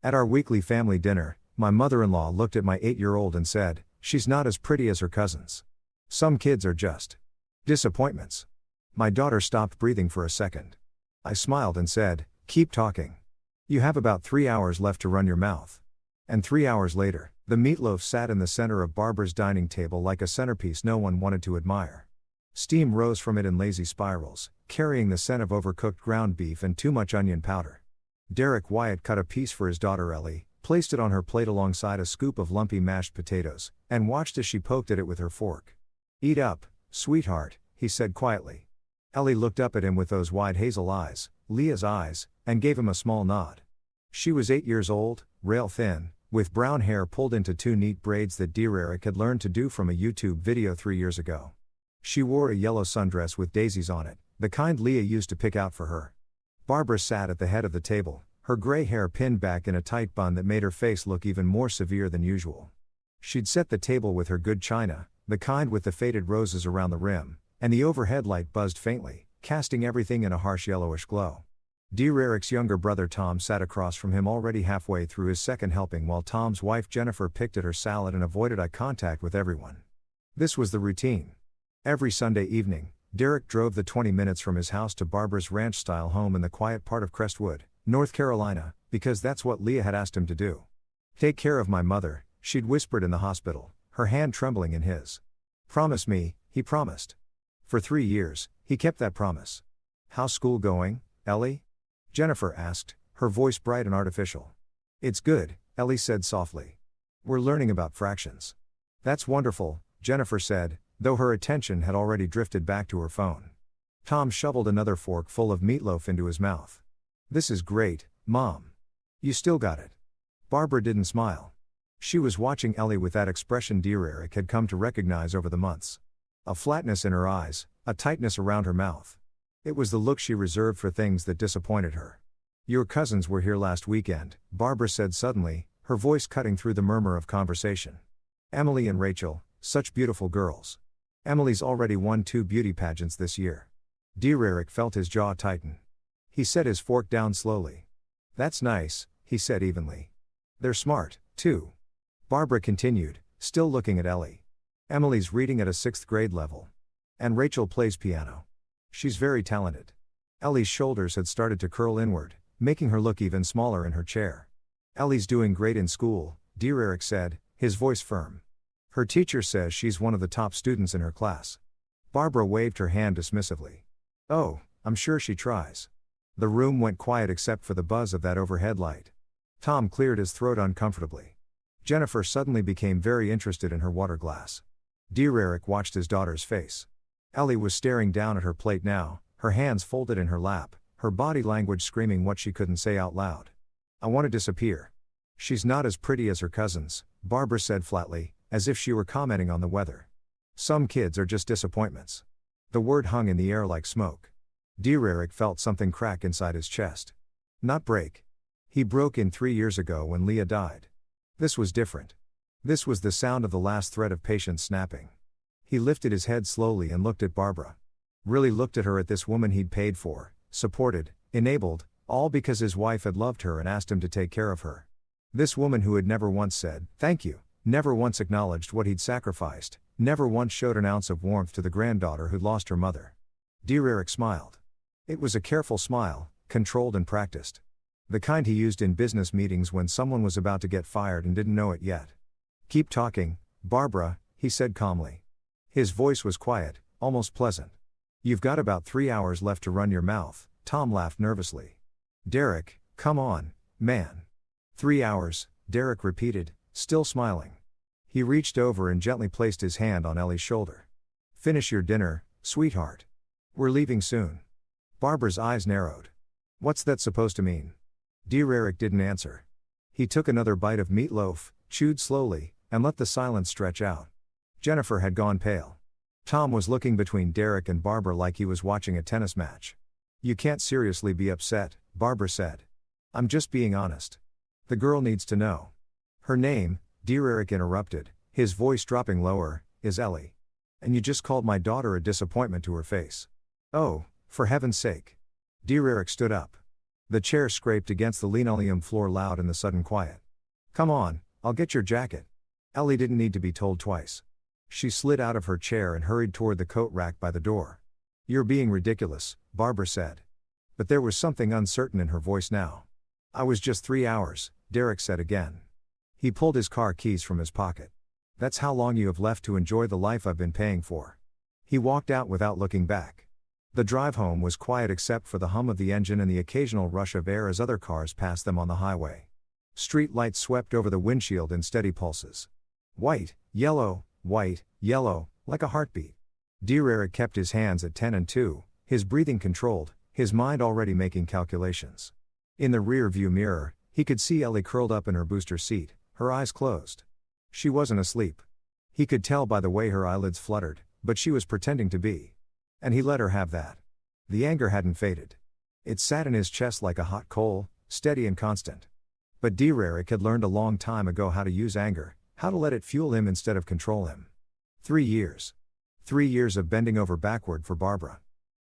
At our weekly family dinner, my mother-in-law looked at my 8-year-old and said, "She's not as pretty as her cousins. Some kids are just disappointments." My daughter stopped breathing for a second. I smiled and said, "Keep talking. You have about 3 hours left to run your mouth." And 3 hours later, the meatloaf sat in the center of Barbara's dining table like a centerpiece no one wanted to admire. Steam rose from it in lazy spirals, carrying the scent of overcooked ground beef and too much onion powder. Derek Wyatt cut a piece for his daughter Ellie, placed it on her plate alongside a scoop of lumpy mashed potatoes, and watched as she poked at it with her fork. "Eat up, sweetheart," he said quietly. Ellie looked up at him with those wide hazel eyes, Leah's eyes, and gave him a small nod. She was 8 years old, rail-thin, with brown hair pulled into 2 neat braids that dear Eric had learned to do from a YouTube video 3 years ago. She wore a yellow sundress with daisies on it, the kind Leah used to pick out for her. Barbara sat at the head of the table, her gray hair pinned back in a tight bun that made her face look even more severe than usual. She'd set the table with her good china, the kind with the faded roses around the rim, and the overhead light buzzed faintly, casting everything in a harsh yellowish glow. Dear Eric's younger brother Tom sat across from him already halfway through his second helping while Tom's wife Jennifer picked at her salad and avoided eye contact with everyone. This was the routine. Every Sunday evening, Derek drove the 20 minutes from his house to Barbara's ranch-style home in the quiet part of Crestwood, North Carolina, because that's what Leah had asked him to do. "Take care of my mother," she'd whispered in the hospital, her hand trembling in his. "Promise me," he promised. For 3 years, he kept that promise. "How's school going, Ellie?" Jennifer asked, her voice bright and artificial. "It's good," Ellie said softly. "We're learning about fractions." "That's wonderful," Jennifer said, though her attention had already drifted back to her phone. Tom shoveled another fork full of meatloaf into his mouth. "This is great, Mom. You still got it." Barbara didn't smile. She was watching Ellie with that expression dear Eric had come to recognize over the months. A flatness in her eyes, a tightness around her mouth. It was the look she reserved for things that disappointed her. "Your cousins were here last weekend," Barbara said suddenly, her voice cutting through the murmur of conversation. "Emily and Rachel, such beautiful girls. Emily's already won 2 beauty pageants this year." Dear Eric felt his jaw tighten. He set his fork down slowly. "That's nice," he said evenly. "They're smart, too." Barbara continued, still looking at Ellie. "Emily's reading at a 6th grade level. And Rachel plays piano. She's very talented." Ellie's shoulders had started to curl inward, making her look even smaller in her chair. "Ellie's doing great in school," dear Eric said, his voice firm. "Her teacher says she's one of the top students in her class." Barbara waved her hand dismissively. "Oh, I'm sure she tries." The room went quiet except for the buzz of that overhead light. Tom cleared his throat uncomfortably. Jennifer suddenly became very interested in her water glass. Dear Eric watched his daughter's face. Ellie was staring down at her plate now, her hands folded in her lap, her body language screaming what she couldn't say out loud. "I want to disappear." "She's not as pretty as her cousins," Barbara said flatly, as if she were commenting on the weather. "Some kids are just disappointments." The word hung in the air like smoke. Dear Eric felt something crack inside his chest. Not break. He broke in 3 years ago when Leah died. This was different. This was the sound of the last thread of patience snapping. He lifted his head slowly and looked at Barbara. Really looked at her, at this woman he'd paid for, supported, enabled, all because his wife had loved her and asked him to take care of her. This woman who had never once said, "Thank you," never once acknowledged what he'd sacrificed, never once showed an ounce of warmth to the granddaughter who'd lost her mother. Dear Eric smiled. It was a careful smile, controlled and practiced. The kind he used in business meetings when someone was about to get fired and didn't know it yet. "Keep talking, Barbara," he said calmly. His voice was quiet, almost pleasant. "You've got about 3 hours left to run your mouth," Tom laughed nervously. "Derek, come on, man." 3 hours, Derek repeated, still smiling. He reached over and gently placed his hand on Ellie's shoulder. "Finish your dinner, sweetheart. We're leaving soon." Barbara's eyes narrowed. "What's that supposed to mean?" Dear Eric didn't answer. He took another bite of meatloaf, chewed slowly, and let the silence stretch out. Jennifer had gone pale. Tom was looking between Derek and Barbara like he was watching a tennis match. "You can't seriously be upset," Barbara said. "I'm just being honest. The girl needs to know." "Her name," Dear Eric interrupted, his voice dropping lower, "is Ellie. And you just called my daughter a disappointment to her face." "Oh, for heaven's sake." Dear Eric stood up. The chair scraped against the linoleum floor loud in the sudden quiet. "Come on, I'll get your jacket." Ellie didn't need to be told twice. She slid out of her chair and hurried toward the coat rack by the door. "You're being ridiculous," Barbara said. But there was something uncertain in her voice now. "I was just 3 hours," Derek said again. He pulled his car keys from his pocket. "That's how long you have left to enjoy the life I've been paying for." He walked out without looking back. The drive home was quiet except for the hum of the engine and the occasional rush of air as other cars passed them on the highway. Street lights swept over the windshield in steady pulses. White, yellow, like a heartbeat. Derek kept his hands at 10 and 2, his breathing controlled, his mind already making calculations. In the rear-view mirror, he could see Ellie curled up in her booster seat, her eyes closed. She wasn't asleep. He could tell by the way her eyelids fluttered, but she was pretending to be. And he let her have that. The anger hadn't faded. It sat in his chest like a hot coal, steady and constant. But Derek had learned a long time ago how to use anger, how to let it fuel him instead of control him. 3 years. 3 years of bending over backward for Barbara.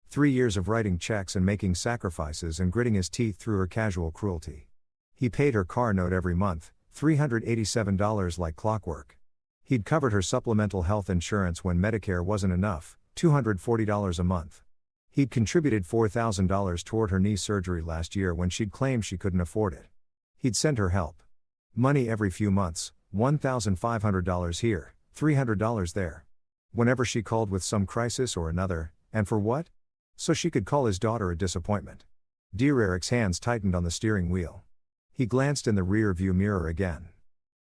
3 years of writing checks and making sacrifices and gritting his teeth through her casual cruelty. He paid her car note every month, $387 like clockwork. He'd covered her supplemental health insurance when Medicare wasn't enough, $240 a month. He'd contributed $4,000 toward her knee surgery last year when she'd claimed she couldn't afford it. He'd send her help. Money every few months, $1,500 here, $300 there. Whenever she called with some crisis or another, and for what? So she could call his daughter a disappointment. Derek's hands tightened on the steering wheel. He glanced in the rear-view mirror again.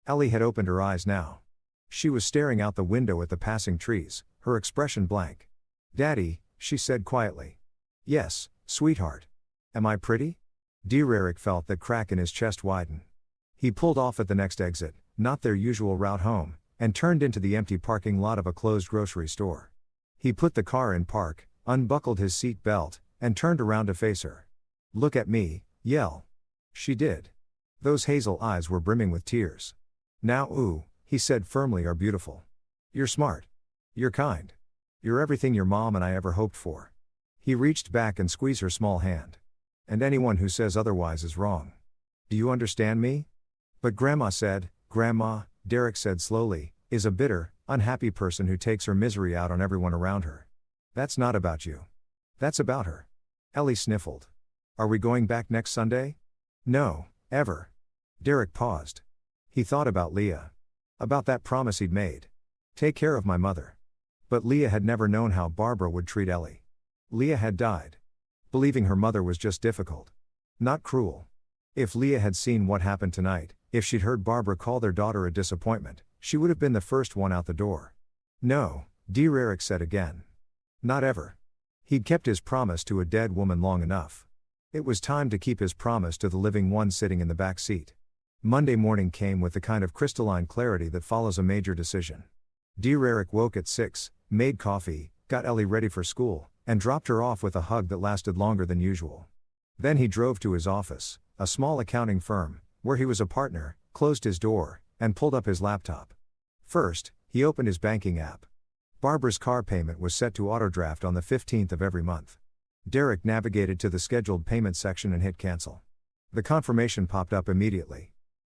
Ellie had opened her eyes now. She was staring out the window at the passing trees, her expression blank. "Daddy," she said quietly. "Yes, sweetheart. Am I pretty?" Derek felt that crack in his chest widen. He pulled off at the next exit, not their usual route home, and turned into the empty parking lot of a closed grocery store. He put the car in park, unbuckled his seat belt, and turned around to face her. "Look at me, Yell." She did. Those hazel eyes were brimming with tears. "Now he said firmly, "are beautiful. You're smart. You're kind. You're everything your mom and I ever hoped for." He reached back and squeezed her small hand. "And anyone who says otherwise is wrong. Do you understand me?" "But Grandma said," "Grandma," Derek said slowly, "is a bitter, unhappy person who takes her misery out on everyone around her. That's not about you. That's about her." Ellie sniffled. "Are we going back next Sunday?" "No, ever." Derek paused. He thought about Leah. About that promise he'd made. "Take care of my mother." But Leah had never known how Barbara would treat Ellie. Leah had died. Believing her mother was just difficult. Not cruel. If Leah had seen what happened tonight, if she'd heard Barbara call their daughter a disappointment, she would have been the first one out the door. "No," Derek said again. "Not ever." He'd kept his promise to a dead woman long enough. It was time to keep his promise to the living one sitting in the back seat. Monday morning came with the kind of crystalline clarity that follows a major decision. Derek woke at 6, made coffee, got Ellie ready for school, and dropped her off with a hug that lasted longer than usual. Then he drove to his office, a small accounting firm, where he was a partner, closed his door, and pulled up his laptop. First, he opened his banking app. Barbara's car payment was set to autodraft on the 15th of every month. Derek navigated to the scheduled payment section and hit cancel. The confirmation popped up immediately.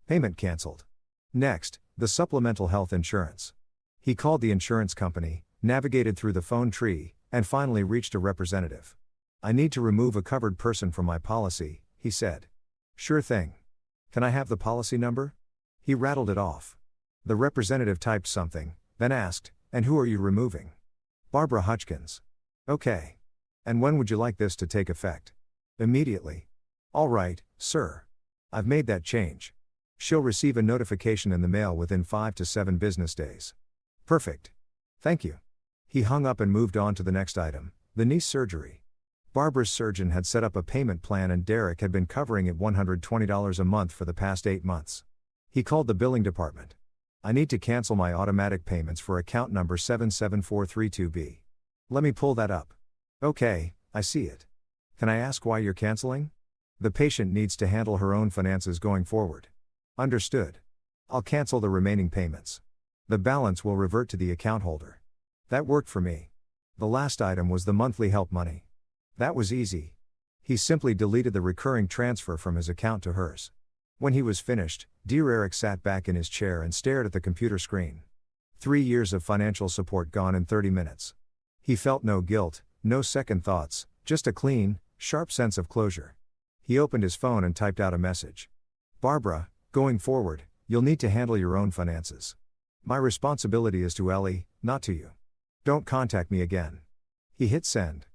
Payment canceled. Next, the supplemental health insurance. He called the insurance company, navigated through the phone tree, and finally reached a representative. "I need to remove a covered person from my policy," he said. "Sure thing. Can I have the policy number?" He rattled it off. The representative typed something, then asked, "And who are you removing?" "Barbara Hutchkins." "Okay. And when would you like this to take effect?" "Immediately." "All right, sir. I've made that change. She'll receive a notification in the mail within 5 to 7 business days." "Perfect. Thank you." He hung up and moved on to the next item, the knee surgery. Barbara's surgeon had set up a payment plan and Derek had been covering it $120 a month for the past 8 months. He called the billing department. "I need to cancel my automatic payments for account number 77432B. "Let me pull that up." "Okay, I see it. Can I ask why you're canceling?" "The patient needs to handle her own finances going forward." "Understood. I'll cancel the remaining payments. The balance will revert to the account holder." That worked for me. The last item was the monthly help money. That was easy. He simply deleted the recurring transfer from his account to hers. When he was finished, Dear Eric sat back in his chair and stared at the computer screen. 3 years of financial support gone in 30 minutes. He felt no guilt, no second thoughts, just a clean, sharp sense of closure. He opened his phone and typed out a message. Barbara, going forward, you'll need to handle your own finances. My responsibility is to Ellie, not to you. Don't contact me again. He hit send.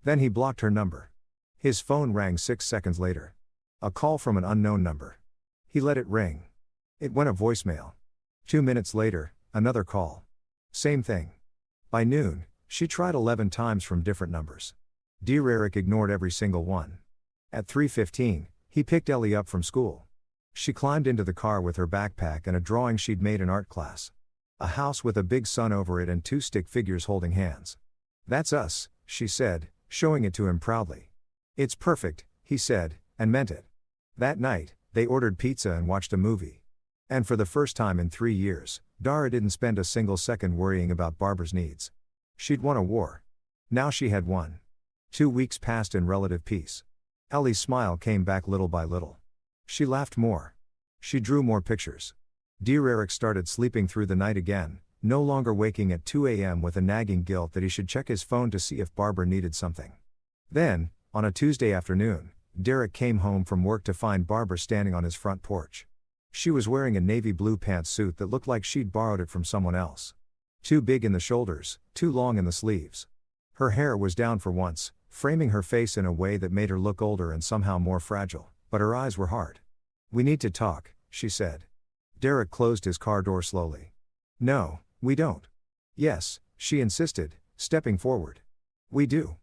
Then he blocked her number. His phone rang 6 seconds later. A call from an unknown number. He let it ring. It went a voicemail. 2 minutes later, another call. Same thing. By noon, she tried 11 times from different numbers. Dear Eric ignored every single one. At 3:15, he picked Ellie up from school. She climbed into the car with her backpack and a drawing she'd made in art class. A house with a big sun over it and 2 stick figures holding hands. That's us, she said, showing it to him proudly. It's perfect, he said, and meant it. That night, they ordered pizza and watched a movie. And for the first time in 3 years, Dara didn't spend a single second worrying about Barbara's needs. She'd won a war. Now she had won. 2 weeks passed in relative peace. Ellie's smile came back little by little. She laughed more. She drew more pictures. Dear Eric started sleeping through the night again, no longer waking at 2 a.m. with a nagging guilt that he should check his phone to see if Barbara needed something. Then, on a Tuesday afternoon, Derek came home from work to find Barbara standing on his front porch. She was wearing a navy blue pantsuit that looked like she'd borrowed it from someone else. Too big in the shoulders, too long in the sleeves. Her hair was down for once, framing her face in a way that made her look older and somehow more fragile, but her eyes were hard. We need to talk, she said. Derek closed his car door slowly. No, we don't. Yes, she insisted, stepping forward. We do.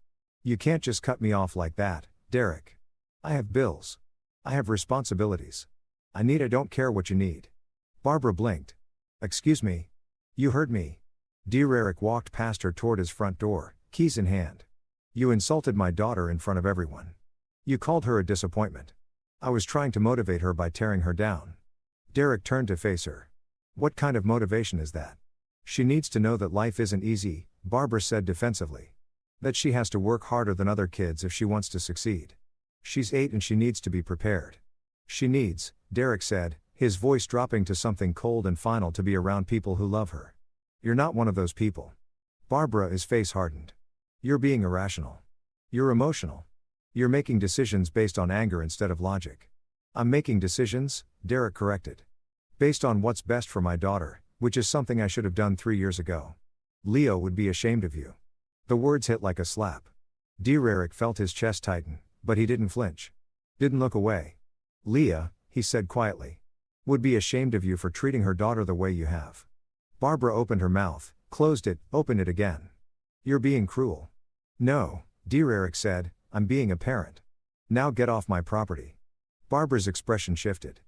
You can't just cut me off like that, Derek. I have bills. I have responsibilities. I don't care what you need. Barbara blinked. Excuse me. You heard me. Dear Eric walked past her toward his front door, keys in hand. You insulted my daughter in front of everyone. You called her a disappointment. I was trying to motivate her by tearing her down. Derek turned to face her. What kind of motivation is that? She needs to know that life isn't easy, Barbara said defensively. That she has to work harder than other kids if she wants to succeed. She's 8 and she needs to be prepared. She needs, Derek said, his voice dropping to something cold and final, to be around people who love her. You're not one of those people. Barbara's face hardened. You're being irrational. You're emotional. You're making decisions based on anger instead of logic. I'm making decisions, Derek corrected. Based on what's best for my daughter, which is something I should have done 3 years ago. Leo would be ashamed of you. The words hit like a slap. Dear Eric felt his chest tighten, but he didn't flinch. Didn't look away. Leah, he said quietly, would be ashamed of you for treating her daughter the way you have. Barbara opened her mouth, closed it, opened it again. You're being cruel. No, Dear Eric said, I'm being a parent. Now get off my property. Barbara's expression shifted.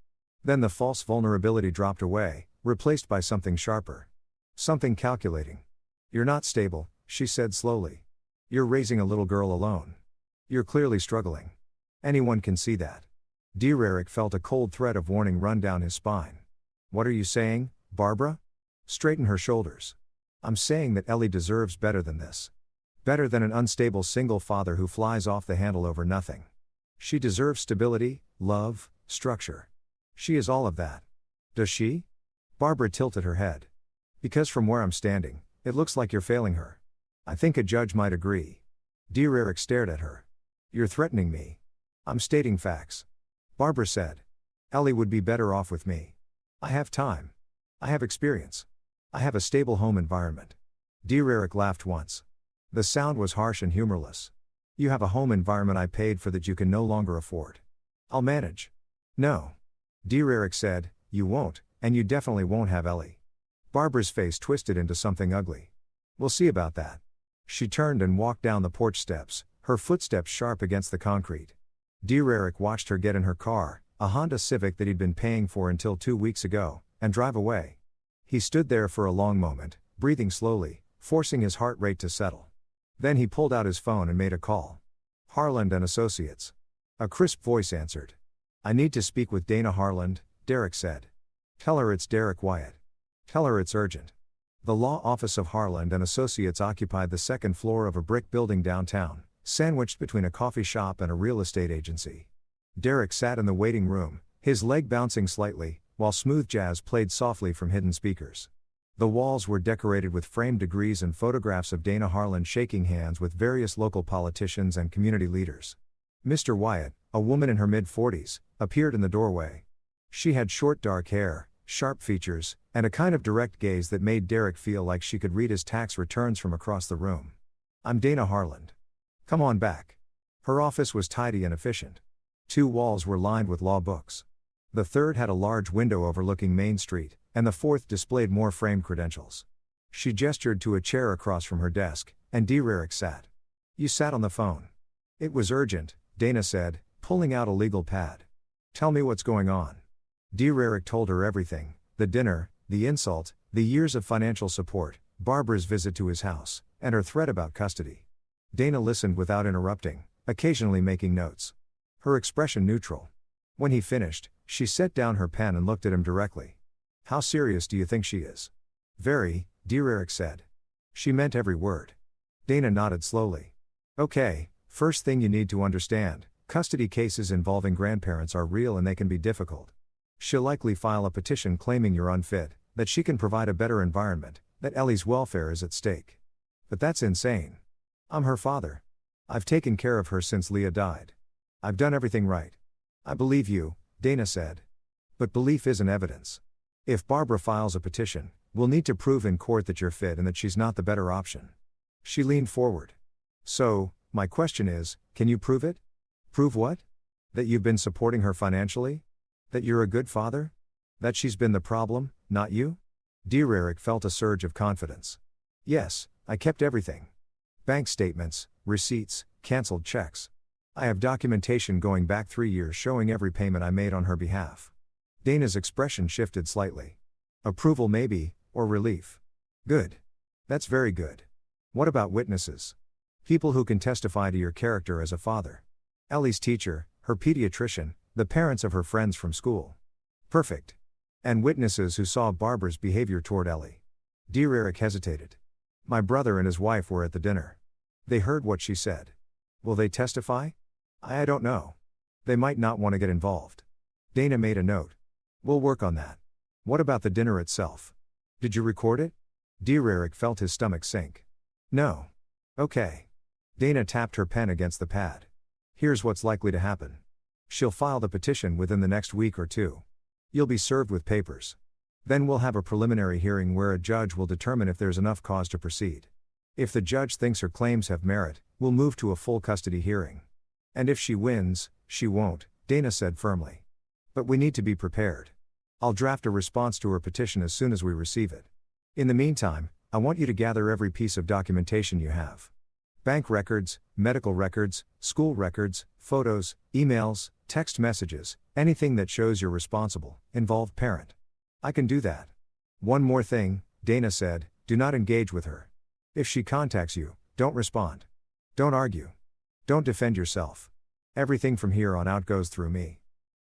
Then the false vulnerability dropped away, replaced by something sharper. Something calculating. You're not stable, she said slowly. You're raising a little girl alone. You're clearly struggling. Anyone can see that. Dear Eric felt a cold thread of warning run down his spine. What are you saying, Barbara? Straighten her shoulders. I'm saying that Ellie deserves better than this. Better than an unstable single father who flies off the handle over nothing. She deserves stability, love, structure. She is all of that. Does she? Barbara tilted her head. Because from where I'm standing, it looks like you're failing her. I think a judge might agree. Dear Eric stared at her. You're threatening me. I'm stating facts. Barbara said. Ellie would be better off with me. I have time. I have experience. I have a stable home environment. Dear Eric laughed once. The sound was harsh and humorless. You have a home environment I paid for that you can no longer afford. I'll manage. No. Dear Eric said, you won't, and you definitely won't have Ellie. Barbara's face twisted into something ugly. We'll see about that. She turned and walked down the porch steps, her footsteps sharp against the concrete. Dear Eric watched her get in her car, a Honda Civic that he'd been paying for until 2 weeks ago, and drive away. He stood there for a long moment, breathing slowly, forcing his heart rate to settle. Then he pulled out his phone and made a call. Harland and Associates. A crisp voice answered. I need to speak with Dana Harland, Derek said. Tell her it's Derek Wyatt. Tell her it's urgent. The law office of Harland and Associates occupied the second floor of a brick building downtown, sandwiched between a coffee shop and a real estate agency. Derek sat in the waiting room, his leg bouncing slightly, while smooth jazz played softly from hidden speakers. The walls were decorated with framed degrees and photographs of Dana Harlan shaking hands with various local politicians and community leaders. Mr. Wyatt, a woman in her mid-40s, appeared in the doorway. She had short dark hair, sharp features, and a kind of direct gaze that made Derek feel like she could read his tax returns from across the room. "I'm Dana Harlan. Come on back." Her office was tidy and efficient. 2 walls were lined with law books. The third had a large window overlooking Main Street, and the fourth displayed more framed credentials. She gestured to a chair across from her desk, and Derek sat. "You sat on the phone." "It was urgent," Dana said, pulling out a legal pad. "Tell me what's going on." Derek told her everything: the dinner, the insult, the years of financial support, Barbara's visit to his house, and her threat about custody. Dana listened without interrupting, occasionally making notes. Her expression neutral. When he finished, she set down her pen and looked at him directly. "How serious do you think she is?" "Very," Derek said. "She meant every word." Dana nodded slowly. "Okay, first thing you need to understand, custody cases involving grandparents are real and they can be difficult. She'll likely file a petition claiming you're unfit, that she can provide a better environment, that Ellie's welfare is at stake. But that's insane. I'm her father. I've taken care of her since Leah died. I've done everything right." "I believe you," Dana said. "But belief isn't evidence. If Barbara files a petition, we'll need to prove in court that you're fit and that she's not the better option." She leaned forward. "So, my question is, can you prove it?" "Prove what?" "That you've been supporting her financially? That you're a good father? That she's been the problem, not you?" Derek felt a surge of confidence. "Yes, I kept everything. Bank statements, receipts, cancelled checks. I have documentation going back 3 years showing every payment I made on her behalf." Dana's expression shifted slightly. "Approval maybe, or relief." "Good. That's very good. What about witnesses? People who can testify to your character as a father. Ellie's teacher, her pediatrician, the parents of her friends from school." "Perfect. And witnesses who saw Barbara's behavior toward Ellie." Derek hesitated. "My brother and his wife were at the dinner. They heard what she said. Will they testify?" I don't know. They might not want to get involved." Dana made a note. "We'll work on that. What about the dinner itself? Did you record it?" Derek felt his stomach sink. "No." "Okay." Dana tapped her pen against the pad. "Here's what's likely to happen. She'll file the petition within the next week or 2. You'll be served with papers. Then we'll have a preliminary hearing where a judge will determine if there's enough cause to proceed. If the judge thinks her claims have merit, we'll move to a full custody hearing. And if she wins, she won't," Dana said firmly. "But we need to be prepared. I'll draft a response to her petition as soon as we receive it. In the meantime, I want you to gather every piece of documentation you have. Bank records, medical records, school records, photos, emails, text messages, anything that shows you're responsible, involved parent. I can do that. One more thing," Dana said, "do not engage with her. If she contacts you, don't respond. Don't argue. Don't defend yourself. Everything from here on out goes through me."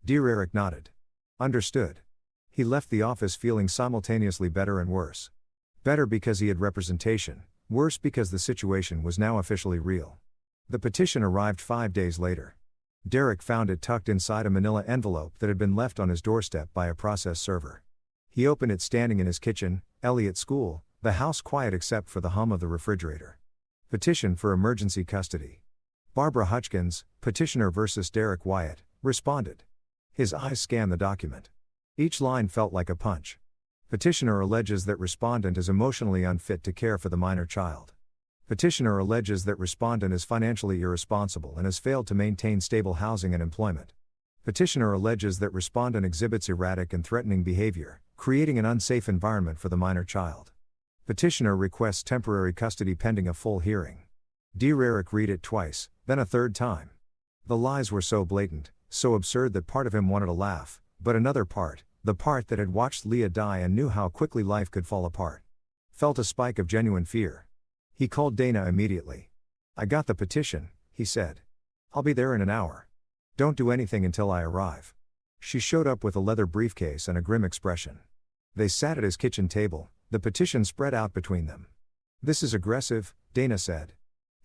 Derek nodded. "Understood." He left the office feeling simultaneously better and worse. Better because he had representation, worse because the situation was now officially real. The petition arrived 5 days later. Derek found it tucked inside a manila envelope that had been left on his doorstep by a process server. He opened it standing in his kitchen, Ellie at school, the house quiet except for the hum of the refrigerator. Petition for emergency custody. Barbara Hutchins, petitioner versus Derek Wyatt, responded. His eyes scanned the document. Each line felt like a punch. Petitioner alleges that respondent is emotionally unfit to care for the minor child. Petitioner alleges that respondent is financially irresponsible and has failed to maintain stable housing and employment. Petitioner alleges that respondent exhibits erratic and threatening behavior, creating an unsafe environment for the minor child. Petitioner requests temporary custody pending a full hearing. Derek read it twice, then a third time. The lies were so blatant, so absurd that part of him wanted to laugh, but another part, the part that had watched Leah die and knew how quickly life could fall apart, felt a spike of genuine fear. He called Dana immediately. "I got the petition," he said. "I'll be there in an hour. Don't do anything until I arrive." She showed up with a leather briefcase and a grim expression. They sat at his kitchen table, the petition spread out between them. "This is aggressive," Dana said.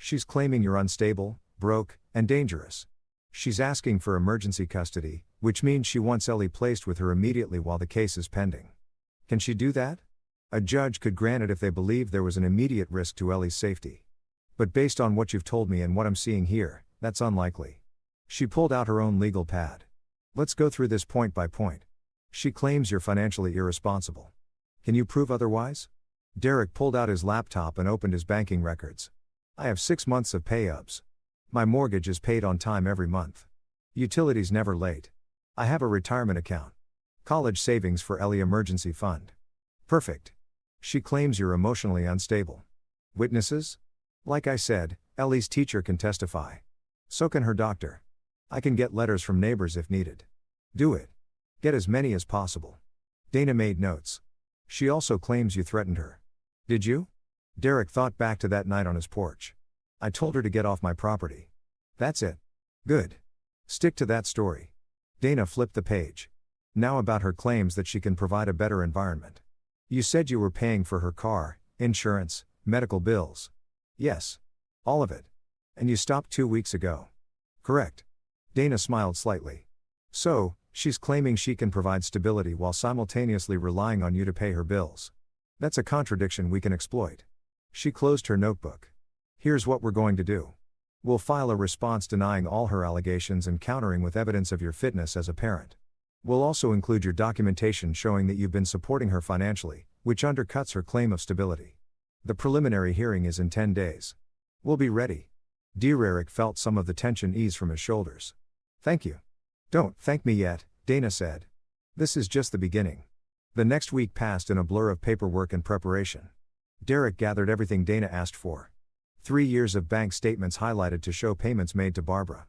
She's claiming you're unstable, broke, and dangerous. She's asking for emergency custody, which means she wants Ellie placed with her immediately while the case is pending. Can she do that? A judge could grant it if they believe there was an immediate risk to Ellie's safety. But based on what you've told me and what I'm seeing here, that's unlikely. She pulled out her own legal pad. Let's go through this point by point. She claims you're financially irresponsible. Can you prove otherwise? Derek pulled out his laptop and opened his banking records. I have 6 months of pay-ups. My mortgage is paid on time every month. Utilities never late. I have a retirement account. College savings for Ellie emergency fund. Perfect. She claims you're emotionally unstable. Witnesses? Like I said, Ellie's teacher can testify. So can her doctor. I can get letters from neighbors if needed. Do it. Get as many as possible. Dana made notes. She also claims you threatened her. Did you? Derek thought back to that night on his porch. I told her to get off my property. That's it. Good. Stick to that story. Dana flipped the page. Now about her claims that she can provide a better environment. You said you were paying for her car, insurance, medical bills. Yes. All of it. And you stopped 2 weeks ago. Correct. Dana smiled slightly. So, she's claiming she can provide stability while simultaneously relying on you to pay her bills. That's a contradiction we can exploit. She closed her notebook. Here's what we're going to do. We'll file a response denying all her allegations and countering with evidence of your fitness as a parent. We'll also include your documentation showing that you've been supporting her financially, which undercuts her claim of stability. The preliminary hearing is in 10 days. We'll be ready. Derek felt some of the tension ease from his shoulders. Thank you. Don't thank me yet, Dana said. This is just the beginning. The next week passed in a blur of paperwork and preparation. Derek gathered everything Dana asked for. 3 years of bank statements highlighted to show payments made to Barbara.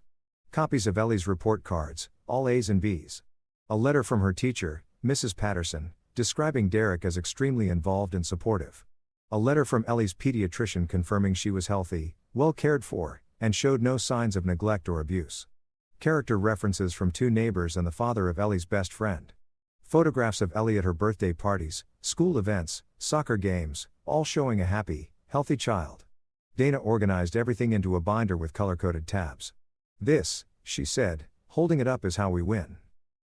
Copies of Ellie's report cards, all A's and B's. A letter from her teacher, Mrs. Patterson, describing Derek as extremely involved and supportive. A letter from Ellie's pediatrician confirming she was healthy, well cared for, and showed no signs of neglect or abuse. Character references from 2 neighbors and the father of Ellie's best friend. Photographs of Ellie at her birthday parties, school events, soccer games, all showing a happy, healthy child. Dana organized everything into a binder with color-coded tabs. This, she said, holding it up is how we win.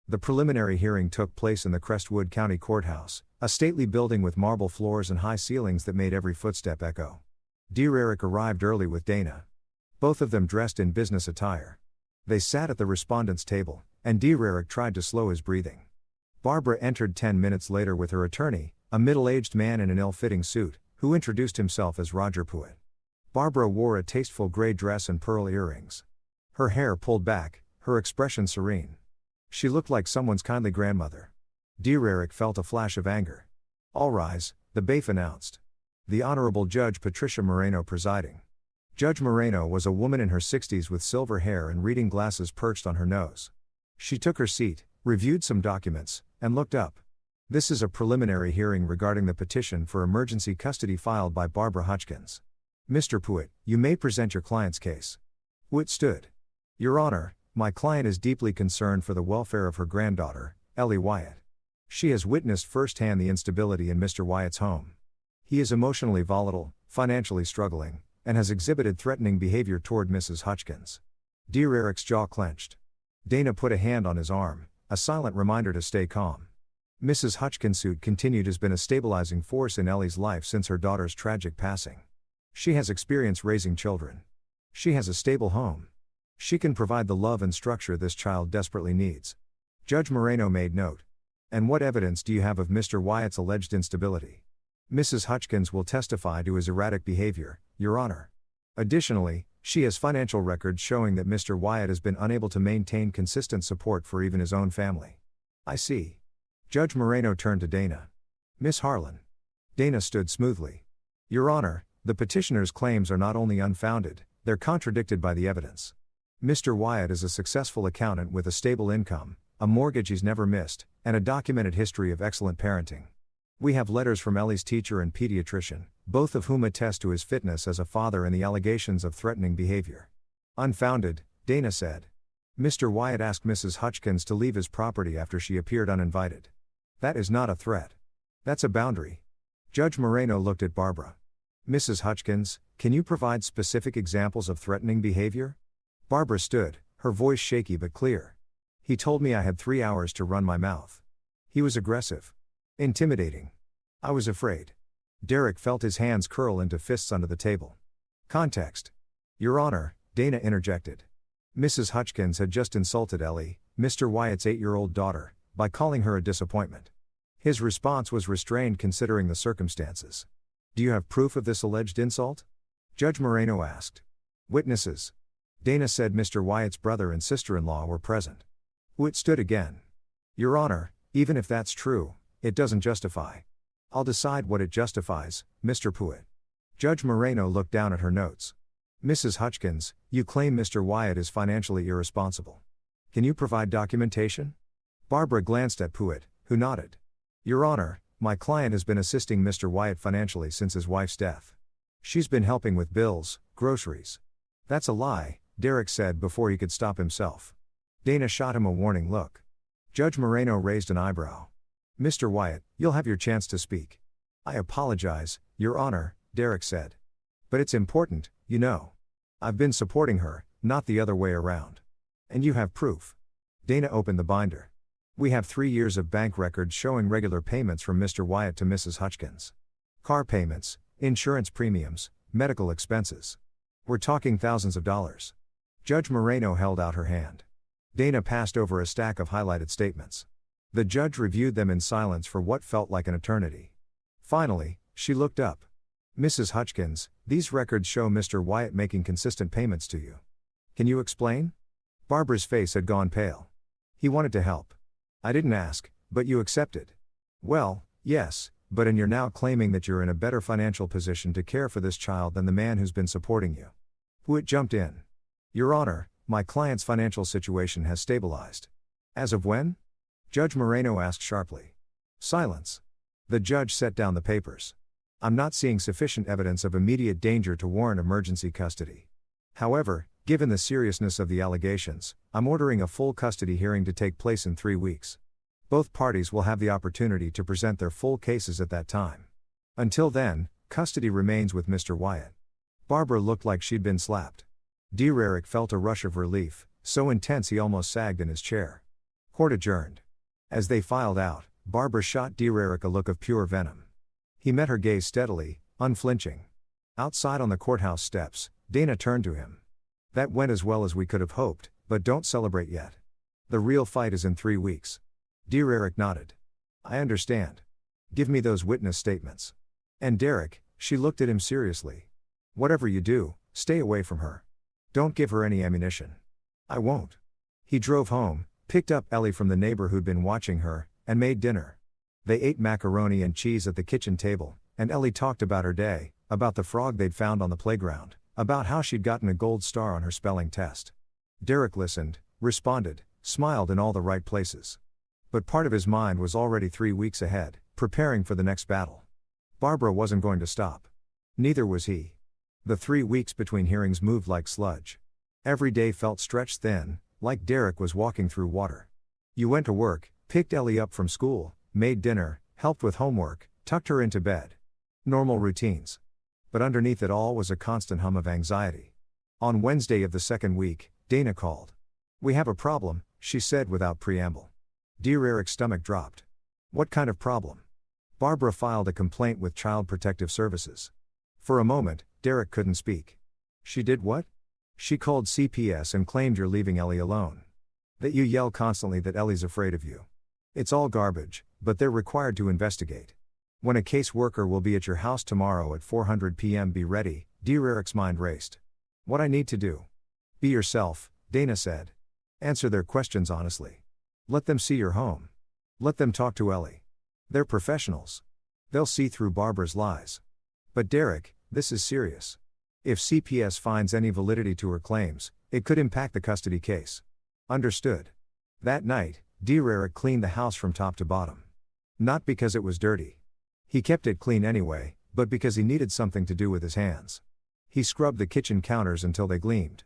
The preliminary hearing took place in the Crestwood County Courthouse, a stately building with marble floors and high ceilings that made every footstep echo. Derek arrived early with Dana. Both of them dressed in business attire. They sat at the respondent's table, and Derek tried to slow his breathing. Barbara entered 10 minutes later with her attorney, a middle-aged man in an ill-fitting suit, who introduced himself as Roger Pruitt. Barbara wore a tasteful gray dress and pearl earrings. Her hair pulled back, her expression serene. She looked like someone's kindly grandmother. Derek felt a flash of anger. All rise, the bailiff announced. The Honorable Judge Patricia Moreno presiding. Judge Moreno was a woman in her 60s with silver hair and reading glasses perched on her nose. She took her seat, reviewed some documents, and looked up. This is a preliminary hearing regarding the petition for emergency custody filed by Barbara Hutchkins. Mr. Pruitt, you may present your client's case. Pruitt stood. Your Honor, my client is deeply concerned for the welfare of her granddaughter, Ellie Wyatt. She has witnessed firsthand the instability in Mr. Wyatt's home. He is emotionally volatile, financially struggling, and has exhibited threatening behavior toward Mrs. Hutchkins. Derek's jaw clenched. Dana put a hand on his arm, a silent reminder to stay calm. Mrs. Hutchkins' suit continued has been a stabilizing force in Ellie's life since her daughter's tragic passing. She has experience raising children. She has a stable home. She can provide the love and structure this child desperately needs. Judge Moreno made note. And what evidence do you have of Mr. Wyatt's alleged instability? Mrs. Hutchkins will testify to his erratic behavior, Your Honor. Additionally, she has financial records showing that Mr. Wyatt has been unable to maintain consistent support for even his own family. I see. Judge Moreno turned to Dana. Miss Harlan. Dana stood smoothly. Your Honor, the petitioner's claims are not only unfounded, they're contradicted by the evidence. Mr. Wyatt is a successful accountant with a stable income, a mortgage he's never missed, and a documented history of excellent parenting. We have letters from Ellie's teacher and pediatrician, both of whom attest to his fitness as a father and the allegations of threatening behavior. Unfounded, Dana said. Mr. Wyatt asked Mrs. Hutchkins to leave his property after she appeared uninvited. That is not a threat. That's a boundary. Judge Moreno looked at Barbara. Mrs. Hutchkins, can you provide specific examples of threatening behavior? Barbara stood, her voice shaky but clear. He told me I had 3 hours to run my mouth. He was aggressive. Intimidating. I was afraid. Derek felt his hands curl into fists under the table. Context. Your Honor, Dana interjected. Mrs. Hutchins had just insulted Ellie, Mr. Wyatt's 8-year-old daughter, by calling her a disappointment. His response was restrained considering the circumstances. Do you have proof of this alleged insult? Judge Moreno asked. Witnesses. Dana said Mr. Wyatt's brother and sister-in-law were present. Witt stood again. Your Honor, even if that's true, it doesn't justify. I'll decide what it justifies, Mr. Pruitt. Judge Moreno looked down at her notes. Mrs. Hutchins, you claim Mr. Wyatt is financially irresponsible. Can you provide documentation? Barbara glanced at Pruitt, who nodded. Your Honor, my client has been assisting Mr. Wyatt financially since his wife's death. She's been helping with bills, groceries. That's a lie, Derek said before he could stop himself. Dana shot him a warning look. Judge Moreno raised an eyebrow. Mr. Wyatt, you'll have your chance to speak. I apologize, Your Honor, Derek said. But it's important, you know. I've been supporting her, not the other way around. And you have proof. Dana opened the binder. We have 3 years of bank records showing regular payments from Mr. Wyatt to Mrs. Hutchins. Car payments, insurance premiums, medical expenses. We're talking thousands of dollars. Judge Moreno held out her hand. Dana passed over a stack of highlighted statements. The judge reviewed them in silence for what felt like an eternity. Finally, she looked up. Mrs. Hutchins, these records show Mr. Wyatt making consistent payments to you. Can you explain? Barbara's face had gone pale. He wanted to help. I didn't ask, but you accepted. Well, yes, and you're now claiming that you're in a better financial position to care for this child than the man who's been supporting you. Pruitt jumped in. Your Honor, my client's financial situation has stabilized. As of when? Judge Moreno asked sharply. Silence. The judge set down the papers. I'm not seeing sufficient evidence of immediate danger to warrant emergency custody. However, given the seriousness of the allegations, I'm ordering a full custody hearing to take place in 3 weeks. Both parties will have the opportunity to present their full cases at that time. Until then, custody remains with Mr. Wyatt. Barbara looked like she'd been slapped. Derek felt a rush of relief, so intense he almost sagged in his chair. Court adjourned. As they filed out, Barbara shot Derek a look of pure venom. He met her gaze steadily, unflinching. Outside on the courthouse steps, Dana turned to him. That went as well as we could have hoped, but don't celebrate yet. The real fight is in 3 weeks. Derek nodded. I understand. Give me those witness statements. And Derek, she looked at him seriously. Whatever you do, stay away from her. Don't give her any ammunition. I won't. He drove home, picked up Ellie from the neighbor who'd been watching her, and made dinner. They ate macaroni and cheese at the kitchen table, and Ellie talked about her day, about the frog they'd found on the playground, about how she'd gotten a gold star on her spelling test. Derek listened, responded, smiled in all the right places. But part of his mind was already 3 weeks ahead, preparing for the next battle. Barbara wasn't going to stop. Neither was he. The 3 weeks between hearings moved like sludge. Every day felt stretched thin, like Derek was walking through water. You went to work, picked Ellie up from school, made dinner, helped with homework, tucked her into bed. Normal routines. But underneath it all was a constant hum of anxiety. On Wednesday of the second week, Dana called. We have a problem, she said without preamble. Derek's stomach dropped. What kind of problem? Barbara filed a complaint with Child Protective Services. For a moment, Derek couldn't speak. She did what? She called CPS and claimed you're leaving Ellie alone. That you yell constantly that Ellie's afraid of you. It's all garbage, but they're required to investigate. When a caseworker will be at your house tomorrow at 4:00 p.m. Be ready, Derek's mind raced. What I need to do? Be yourself, Dana said. Answer their questions honestly. Let them see your home. Let them talk to Ellie. They're professionals. They'll see through Barbara's lies. But Derek, this is serious. If CPS finds any validity to her claims, it could impact the custody case. Understood. That night, Derek cleaned the house from top to bottom. Not because it was dirty. He kept it clean anyway, but because he needed something to do with his hands. He scrubbed the kitchen counters until they gleamed.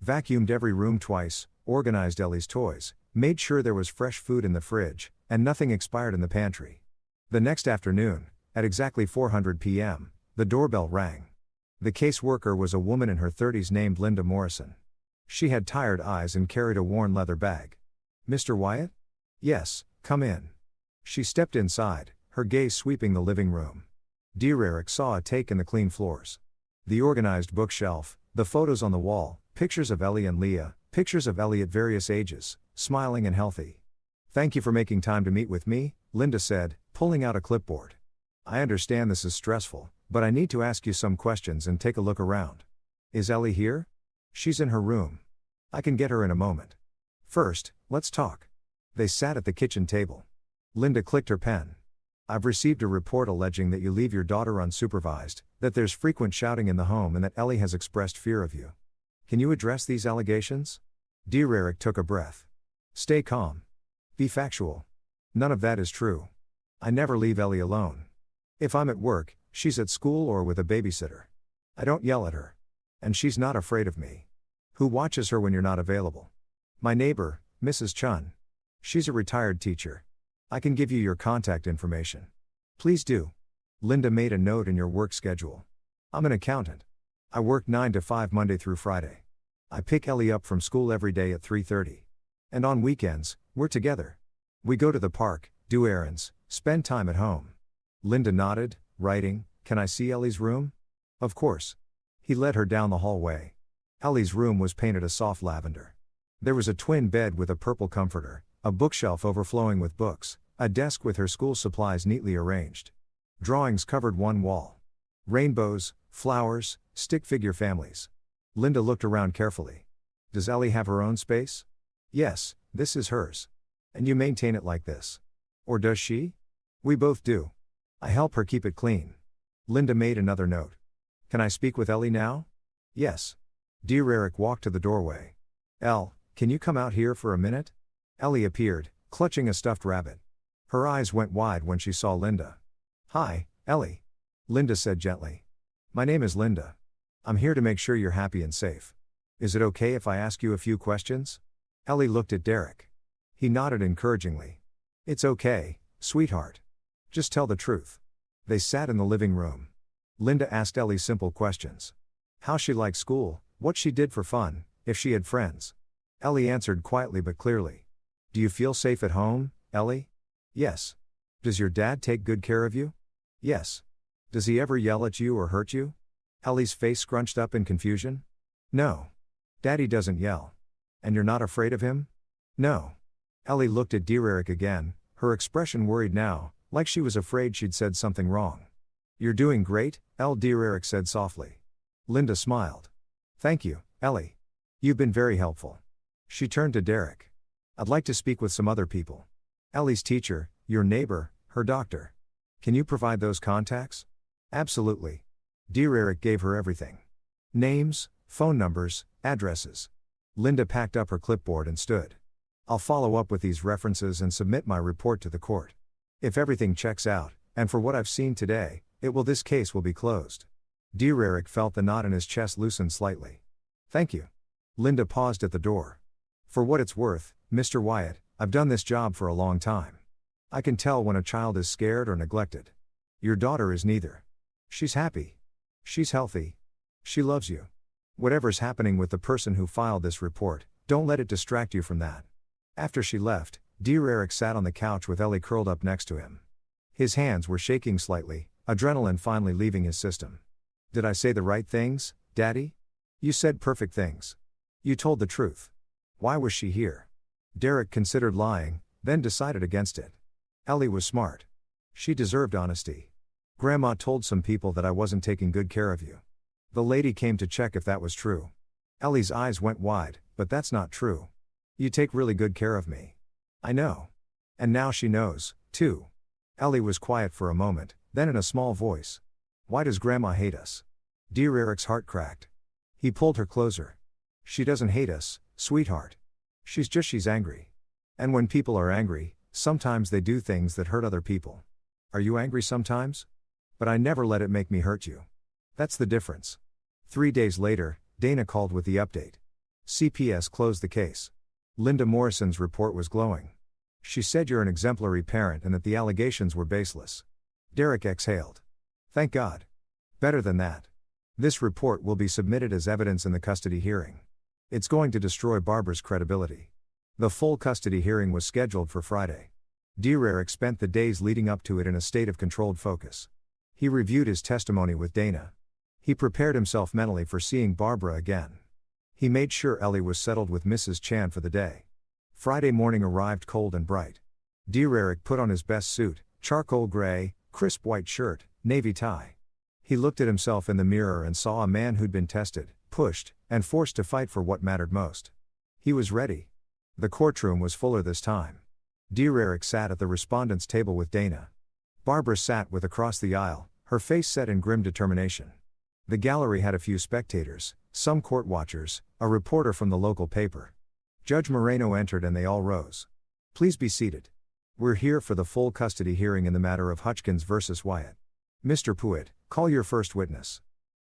Vacuumed every room twice, organized Ellie's toys, made sure there was fresh food in the fridge, and nothing expired in the pantry. The next afternoon, at exactly 4:00 p.m., the doorbell rang. The caseworker was a woman in her 30s named Linda Morrison. She had tired eyes and carried a worn leather bag. "Mr. Wyatt?" "Yes, come in." She stepped inside, her gaze sweeping the living room. Dear Eric saw a take in the clean floors. The organized bookshelf, the photos on the wall, pictures of Ellie and Leah, pictures of Ellie at various ages, smiling and healthy. "Thank you for making time to meet with me," Linda said, pulling out a clipboard. "I understand this is stressful, but I need to ask you some questions and take a look around." "Is Ellie here?" "She's in her room. I can get her in a moment. First, let's talk." They sat at the kitchen table. Linda clicked her pen. "I've received a report alleging that you leave your daughter unsupervised, that there's frequent shouting in the home and that Ellie has expressed fear of you. Can you address these allegations?" Dear Eric took a breath. "Stay calm. Be factual. None of that is true. I never leave Ellie alone. If I'm at work, she's at school or with a babysitter. I don't yell at her. And she's not afraid of me." "Who watches her when you're not available?" "My neighbor, Mrs. Chun. She's a retired teacher. I can give you your contact information." "Please do." Linda made a note in your work schedule. "I'm an accountant. I work 9 to 5 Monday through Friday. I pick Ellie up from school every day at 3:30. And on weekends, we're together. We go to the park, do errands, spend time at home." Linda nodded, writing, "Can I see Ellie's room?" "Of course." He led her down the hallway. Ellie's room was painted a soft lavender. There was a twin bed with a purple comforter, a bookshelf overflowing with books, a desk with her school supplies neatly arranged. Drawings covered one wall. Rainbows, flowers, stick figure families. Linda looked around carefully. "Does Ellie have her own space?" "Yes, this is hers. And you maintain it like this?" "Or does she?" "We both do. I help her keep it clean." Linda made another note. "Can I speak with Ellie now?" "Yes." Dear Eric walked to the doorway. "Elle, can you come out here for a minute?" Ellie appeared, clutching a stuffed rabbit. Her eyes went wide when she saw Linda. "Hi, Ellie." Linda said gently. "My name is Linda. I'm here to make sure you're happy and safe. Is it okay if I ask you a few questions?" Ellie looked at Derek. He nodded encouragingly. "It's okay, sweetheart. Just tell the truth." They sat in the living room. Linda asked Ellie simple questions. How she liked school, what she did for fun, if she had friends. Ellie answered quietly but clearly. "Do you feel safe at home, Ellie?" "Yes." "Does your dad take good care of you?" "Yes." "Does he ever yell at you or hurt you?" Ellie's face scrunched up in confusion. "No. Daddy doesn't yell." "And you're not afraid of him?" "No." Ellie looked at Dear Eric again, her expression worried now, like she was afraid she'd said something wrong. "You're doing great, Elle," Dear Eric said softly. Linda smiled. "Thank you, Ellie. You've been very helpful." She turned to Derek. "I'd like to speak with some other people. Ellie's teacher, your neighbor, her doctor. Can you provide those contacts?" "Absolutely." Dear Eric gave her everything. Names, phone numbers, addresses. Linda packed up her clipboard and stood. "I'll follow up with these references and submit my report to the court. If everything checks out, and for what I've seen today, this case will be closed." Dear Eric felt the knot in his chest loosen slightly. "Thank you." Linda paused at the door. "For what it's worth, Mr. Wyatt, I've done this job for a long time. I can tell when a child is scared or neglected. Your daughter is neither. She's happy. She's healthy. She loves you. Whatever's happening with the person who filed this report, don't let it distract you from that." After she left, Dear Eric sat on the couch with Ellie curled up next to him. His hands were shaking slightly, adrenaline finally leaving his system. "Did I say the right things, Daddy? You said perfect things. You told the truth. Why was she here?" Derek considered lying, then decided against it. Ellie was smart. She deserved honesty. "Grandma told some people that I wasn't taking good care of you. The lady came to check if that was true." Ellie's eyes went wide, "But that's not true. You take really good care of me." "I know. And now she knows, too." Ellie was quiet for a moment, then in a small voice. "Why does Grandma hate us?" Dear Eric's heart cracked. He pulled her closer. "She doesn't hate us, sweetheart. She's angry. And when people are angry, sometimes they do things that hurt other people. Are you angry sometimes? But I never let it make me hurt you. That's the difference." 3 days later, Dana called with the update. CPS closed the case. Linda Morrison's report was glowing. She said you're an exemplary parent and that the allegations were baseless. Derek exhaled. "Thank God. Better than that." This report will be submitted as evidence in the custody hearing. It's going to destroy Barbara's credibility. The full custody hearing was scheduled for Friday. Dererick spent the days leading up to it in a state of controlled focus. He reviewed his testimony with Dana. He prepared himself mentally for seeing Barbara again. He made sure Ellie was settled with Mrs. Chan for the day. Friday morning arrived cold and bright. Dererick put on his best suit, charcoal gray, crisp white shirt, navy tie. He looked at himself in the mirror and saw a man who'd been tested, pushed, and forced to fight for what mattered most. He was ready. The courtroom was fuller this time. Dererick sat at the respondents' table with Dana. Barbara sat with across the aisle, her face set in grim determination. The gallery had a few spectators, some court watchers, a reporter from the local paper. Judge Moreno entered and they all rose. Please be seated. We're here for the full custody hearing in the matter of Hutchkins versus Wyatt. Mr. Pruitt, call your first witness.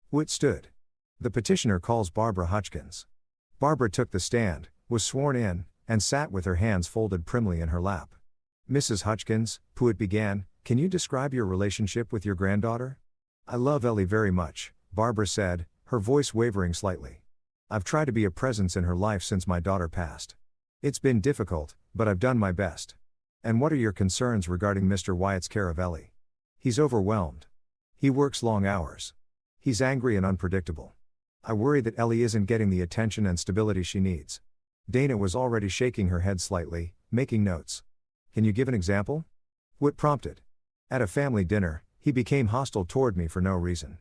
Pruitt stood. The petitioner calls Barbara Hutchkins. Barbara took the stand, was sworn in, and sat with her hands folded primly in her lap. Mrs. Hutchkins, Pruitt began, can you describe your relationship with your granddaughter? I love Ellie very much, Barbara said, her voice wavering slightly. I've tried to be a presence in her life since my daughter passed. It's been difficult, but I've done my best. And what are your concerns regarding Mr. Wyatt's care of Ellie? He's overwhelmed. He works long hours. He's angry and unpredictable. I worry that Ellie isn't getting the attention and stability she needs. Dana was already shaking her head slightly, making notes. Can you give an example? Pruitt prompted. At a family dinner, he became hostile toward me for no reason.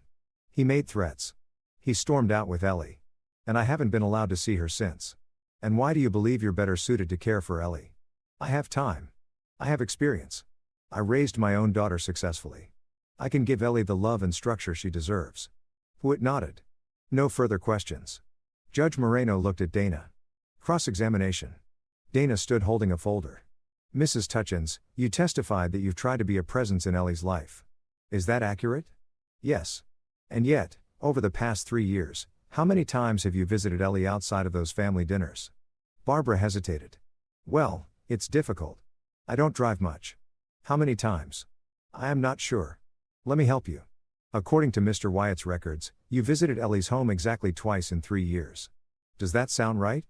He made threats. He stormed out with Ellie. And I haven't been allowed to see her since. And why do you believe you're better suited to care for Ellie? I have time. I have experience. I raised my own daughter successfully. I can give Ellie the love and structure she deserves. Pruitt nodded. No further questions. Judge Moreno looked at Dana. Cross-examination. Dana stood holding a folder. Mrs. Hutchins, you testified that you've tried to be a presence in Ellie's life. Is that accurate? Yes. And yet, over the past 3 years, how many times have you visited Ellie outside of those family dinners? Barbara hesitated. Well, it's difficult. I don't drive much. How many times? I am not sure. Let me help you. According to Mr. Wyatt's records, you visited Ellie's home exactly twice in 3 years. Does that sound right?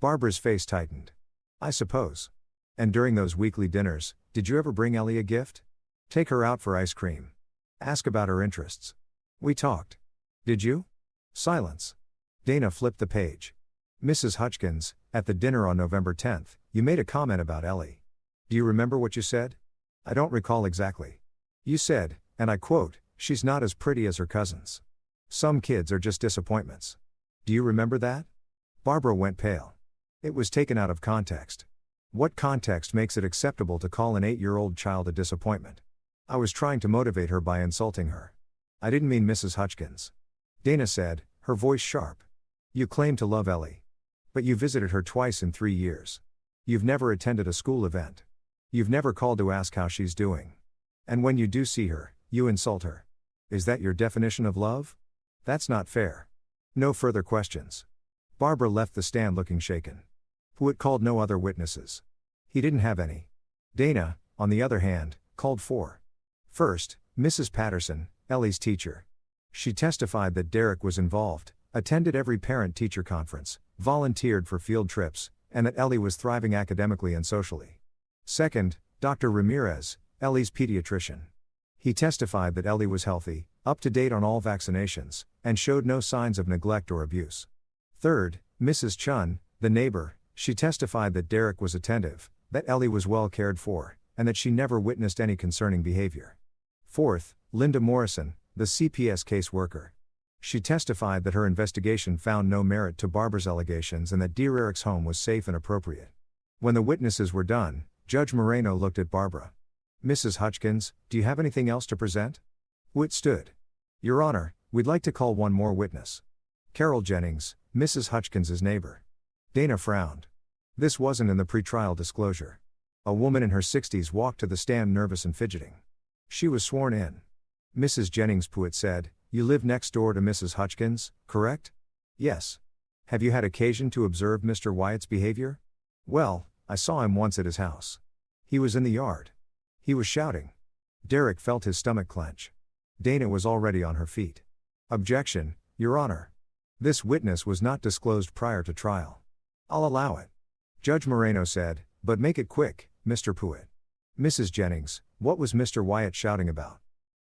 Barbara's face tightened. I suppose. And during those weekly dinners, did you ever bring Ellie a gift? Take her out for ice cream? Ask about her interests? We talked. Did you? Silence. Dana flipped the page. Mrs. Hutchkins, at the dinner on November 10th, you made a comment about Ellie. Do you remember what you said? I don't recall exactly. You said, and I quote, she's not as pretty as her cousins. Some kids are just disappointments. Do you remember that? Barbara went pale. It was taken out of context. What context makes it acceptable to call an 8-year-old child a disappointment? I was trying to motivate her by insulting her. I didn't mean Mrs. Hutchkins. Dana said, her voice sharp. You claim to love Ellie. But you visited her twice in 3 years. You've never attended a school event. You've never called to ask how she's doing. And when you do see her, you insult her. Is that your definition of love? That's not fair. No further questions. Barbara left the stand looking shaken. Pruitt called no other witnesses. He didn't have any. Dana, on the other hand, called 4. First, Mrs. Patterson, Ellie's teacher. She testified that Derek was involved, attended every parent-teacher conference, volunteered for field trips, and that Ellie was thriving academically and socially. Second, Dr. Ramirez, Ellie's pediatrician. He testified that Ellie was healthy, up to date on all vaccinations, and showed no signs of neglect or abuse. Third, Mrs. Chun, the neighbor. She testified that Derek was attentive, that Ellie was well cared for, and that she never witnessed any concerning behavior. Fourth, Linda Morrison, the CPS caseworker. She testified that her investigation found no merit to Barbara's allegations and that Dererick's home was safe and appropriate. When the witnesses were done, Judge Moreno looked at Barbara. Mrs. Hutchkins, do you have anything else to present? Pruitt stood. Your Honor, we'd like to call one more witness. Carol Jennings, Mrs. Hutchkins's neighbor. Dana frowned. This wasn't in the pretrial disclosure. A woman in her 60s walked to the stand nervous and fidgeting. She was sworn in. Mrs. Jennings, Pruitt said, you live next door to Mrs. Hutchkins, correct? Yes. Have you had occasion to observe Mr. Wyatt's behavior? Well, I saw him once at his house. He was in the yard. He was shouting. Derek felt his stomach clench. Dana was already on her feet. Objection, Your Honor. This witness was not disclosed prior to trial. I'll allow it. Judge Moreno said, but make it quick, Mr. Pruitt. Mrs. Jennings, what was Mr. Wyatt shouting about?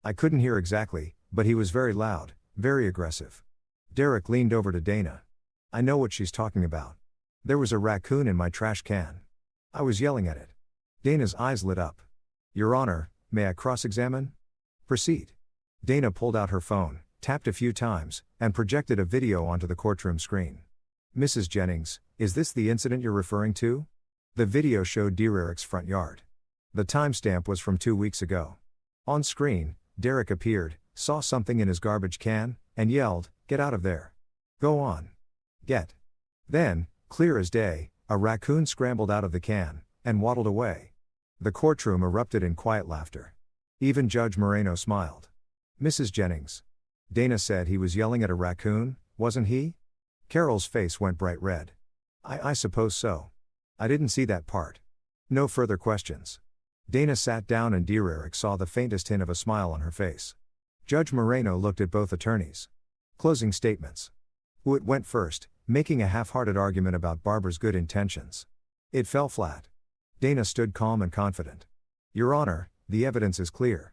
I couldn't hear exactly, but he was very loud, very aggressive. Derek leaned over to Dana. I know what she's talking about. There was a raccoon in my trash can. I was yelling at it. Dana's eyes lit up. Your Honor, may I cross-examine? Proceed. Dana pulled out her phone, tapped a few times, and projected a video onto the courtroom screen. Mrs. Jennings, is this the incident you're referring to? The video showed Derek's front yard. The timestamp was from 2 weeks ago. On screen, Derek appeared, saw something in his garbage can, and yelled, "Get out of there." Go on. Get. Then, clear as day, a raccoon scrambled out of the can, and waddled away. The courtroom erupted in quiet laughter. Even Judge Moreno smiled. Mrs. Jennings. Dana said he was yelling at a raccoon, wasn't he? Carol's face went bright red. I suppose so. I didn't see that part. No further questions. Dana sat down and Derek saw the faintest hint of a smile on her face. Judge Moreno looked at both attorneys. Closing statements. Pruitt went first, making a half-hearted argument about Barbara's good intentions. It fell flat. Dana stood calm and confident. Your Honor, the evidence is clear.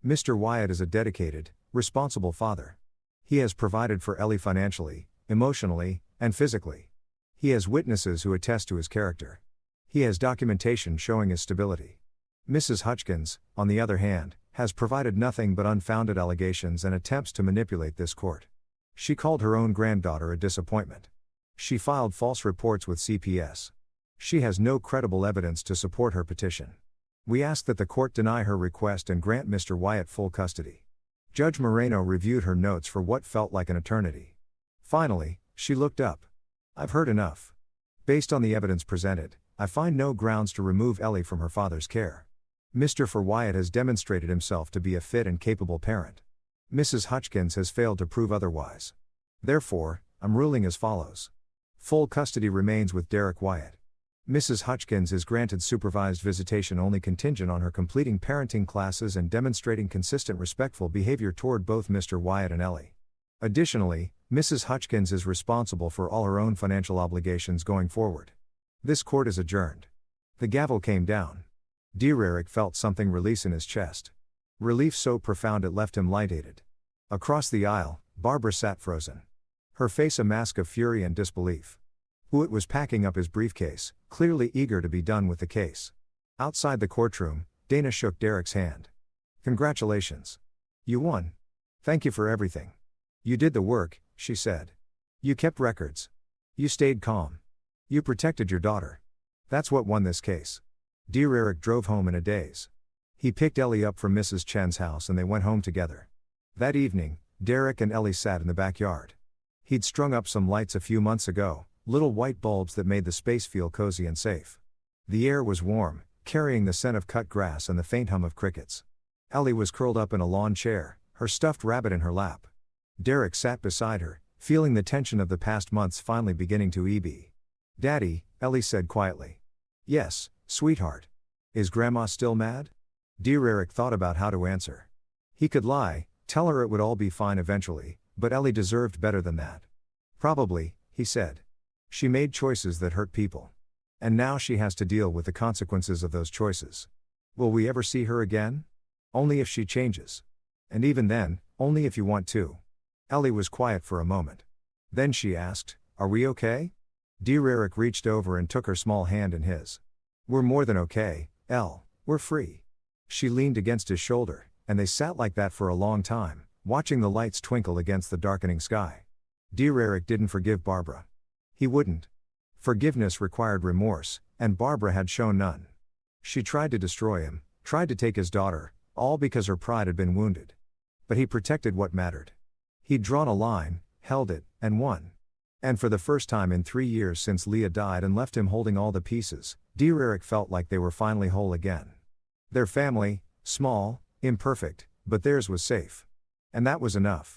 Mr. Wyatt is a dedicated, responsible father. He has provided for Ellie financially, emotionally, and physically. He has witnesses who attest to his character. He has documentation showing his stability. Mrs. Hutchins, on the other hand, has provided nothing but unfounded allegations and attempts to manipulate this court. She called her own granddaughter a disappointment. She filed false reports with CPS. She has no credible evidence to support her petition. We ask that the court deny her request and grant Mr. Wyatt full custody. Judge Moreno reviewed her notes for what felt like an eternity. Finally, she looked up. I've heard enough. Based on the evidence presented, I find no grounds to remove Ellie from her father's care. Mr. Wyatt has demonstrated himself to be a fit and capable parent. Mrs. Hutchins has failed to prove otherwise. Therefore, I'm ruling as follows. Full custody remains with Derek Wyatt. Mrs. Hutchins is granted supervised visitation only contingent on her completing parenting classes and demonstrating consistent respectful behavior toward both Mr. Wyatt and Ellie. Additionally, Mrs. Hutchins is responsible for all her own financial obligations going forward. This court is adjourned. The gavel came down. Derek felt something release in his chest. Relief so profound it left him lightheaded. Across the aisle, Barbara sat frozen. Her face a mask of fury and disbelief. Pruitt was packing up his briefcase, clearly eager to be done with the case. Outside the courtroom, Dana shook Derek's hand. Congratulations. You won. Thank you for everything. You did the work, she said. You kept records. You stayed calm. You protected your daughter. That's what won this case. Derek drove home in a daze. He picked Ellie up from Mrs. Chen's house and they went home together. That evening, Derek and Ellie sat in the backyard. He'd strung up some lights a few months ago, little white bulbs that made the space feel cozy and safe. The air was warm, carrying the scent of cut grass and the faint hum of crickets. Ellie was curled up in a lawn chair, her stuffed rabbit in her lap. Derek sat beside her, feeling the tension of the past months finally beginning to ebb. Daddy, Ellie said quietly. Yes, sweetheart. Is Grandma still mad? Derek thought about how to answer. He could lie, tell her it would all be fine eventually, but Ellie deserved better than that. Probably, he said. She made choices that hurt people. And now she has to deal with the consequences of those choices. Will we ever see her again? Only if she changes. And even then, only if you want to. Ellie was quiet for a moment. Then she asked, Are we okay? Derek reached over and took her small hand in his. We're more than okay, Elle, we're free. She leaned against his shoulder, and they sat like that for a long time, watching the lights twinkle against the darkening sky. Derek didn't forgive Barbara. He wouldn't. Forgiveness required remorse, and Barbara had shown none. She tried to destroy him, tried to take his daughter, all because her pride had been wounded. But he protected what mattered. He'd drawn a line, held it, and won. And for the first time in 3 years since Leah died and left him holding all the pieces, Derek felt like they were finally whole again. Their family, small, imperfect, but theirs was safe. And that was enough.